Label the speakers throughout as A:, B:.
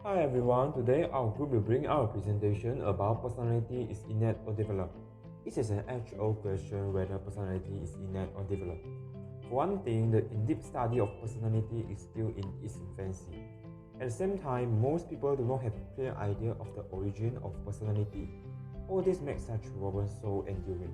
A: Hi everyone, today our group will bring our presentation about personality is innate or developed. It is an age-old question whether personality is innate or developed. For one thing, the in-depth study of personality is still in its infancy. At the same time, most people do not have a clear idea of the origin of personality. All this makes such problems so enduring.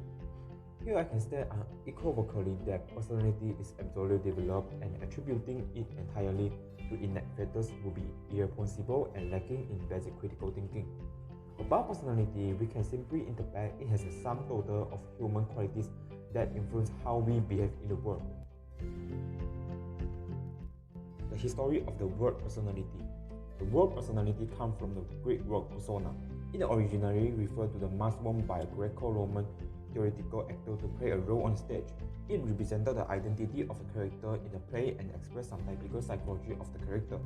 A: Here I can state unequivocally that personality is absolutely developed, and attributing it entirely to innate factors would be irresponsible and lacking in basic critical thinking. About personality, we can simply interpret it as a sum total of human qualities that influence how we behave in the world. The history of the word personality. The word personality comes from the Greek word persona. It originally referred to the mask worn by a Greco-Roman theatrical actor to play a role on stage. It represented the identity of a character in a play and expressed some typical psychology of the character.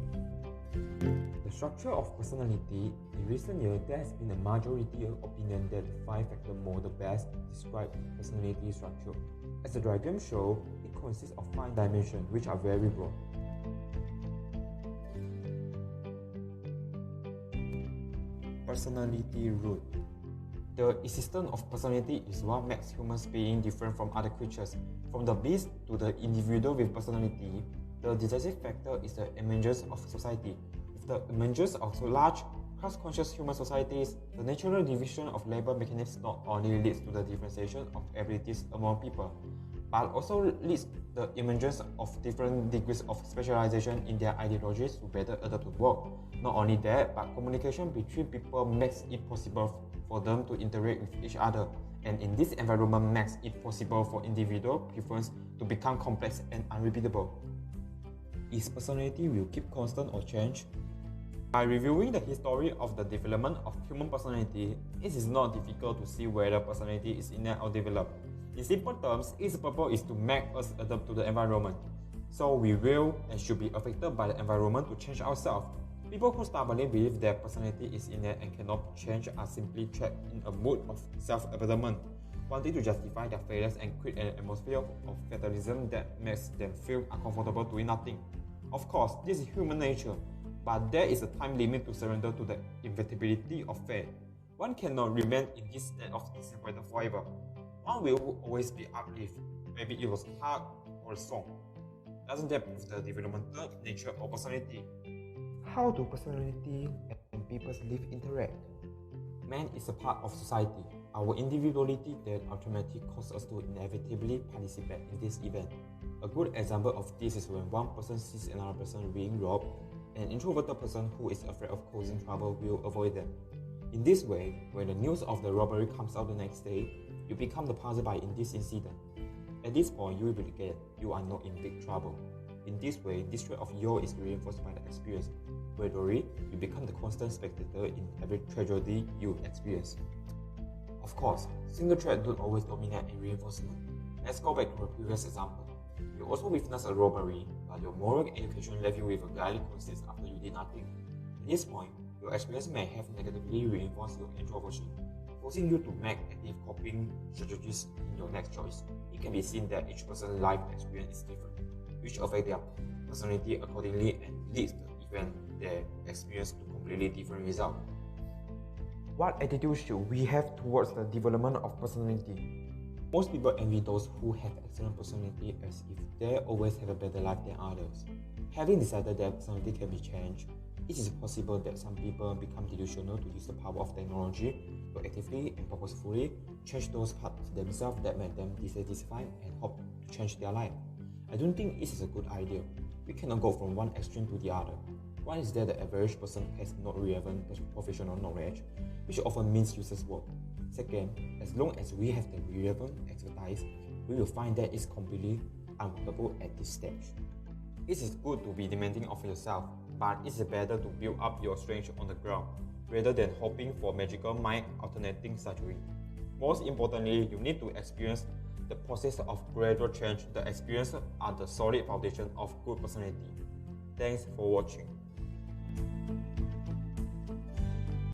A: The structure of personality. In recent years, there has been a majority opinion that the 5-factor model best describe personality structure. As the diagram shows, it consists of 5 dimensions which are very broad. Personality root. The existence of personality is what makes humans being different from other creatures. From the beast to the individual with personality, the decisive factor is the emergence of society. With the emergence of large, class-conscious human societies, the natural division of labor mechanisms not only leads to the differentiation of abilities among people, but also leads to the emergence of different degrees of specialization in their ideologies to better adapt to work. Not only that, but communication between people makes it possible for them to interact with each other, and in this environment makes it possible for individual preference to become complex and unrepeatable. Is personality will keep constant or change? By reviewing the history of the development of human personality, it is not difficult to see whether personality is innate or developed. In simple terms, its purpose is to make us adapt to the environment. So we will and should be affected by the environment to change ourselves. People who stubbornly believe their personality is innate and cannot change are simply trapped in a mood of self-abandonment, wanting to justify their failures and create an atmosphere of fatalism that makes them feel uncomfortable doing nothing. Of course, this is human nature, but there is a time limit to surrender to the inevitability of fate. One cannot remain in this state of disappointment forever. One will always be uplifted. Maybe it was hard or a song. Doesn't that prove the developmental nature of personality? How do personality and people's live interact? Man is a part of society. Our individuality that automatically causes us to inevitably participate in this event. A good example of this is when one person sees another person being robbed. An introverted person who is afraid of causing trouble will avoid them. In this way, when the news of the robbery comes out the next day, you become the passerby in this incident. At this point, you will get you are not in big trouble. In this way, this trait of yours is reinforced by the experience. Gradually, you become the constant spectator in every tragedy you experience. Of course, single traits don't always dominate in reinforcement. Let's go back to a previous example. You also witnessed a robbery, but your moral education left you with a godly conscience after you did nothing. At this point, your experience may have negatively reinforced your introversion, forcing you to make active coping strategies in your next choice. It can be seen that each person's life experience is different, which affects their personality accordingly and leads the event their experience to completely different results. What attitude should we have towards the development of personality? Most people envy those who have excellent personality as if they always have a better life than others. Having decided that personality can be changed, it is possible that some people become delusional to use the power of technology to actively and purposefully change those parts of themselves that make them dissatisfied and hope to change their life. I don't think this is a good idea. We cannot go from one extreme to the other. One is that the average person has not relevant professional knowledge, which often means useless work. Second, as long as we have the relevant expertise, we will find that it's completely unworkable at this stage. It is good to be demanding of yourself, but it's better to build up your strength on the ground, rather than hoping for magical mind alternating surgery. Most importantly, you need to experience the process of gradual change. The experiences are the solid foundation of good personality. Thanks for watching.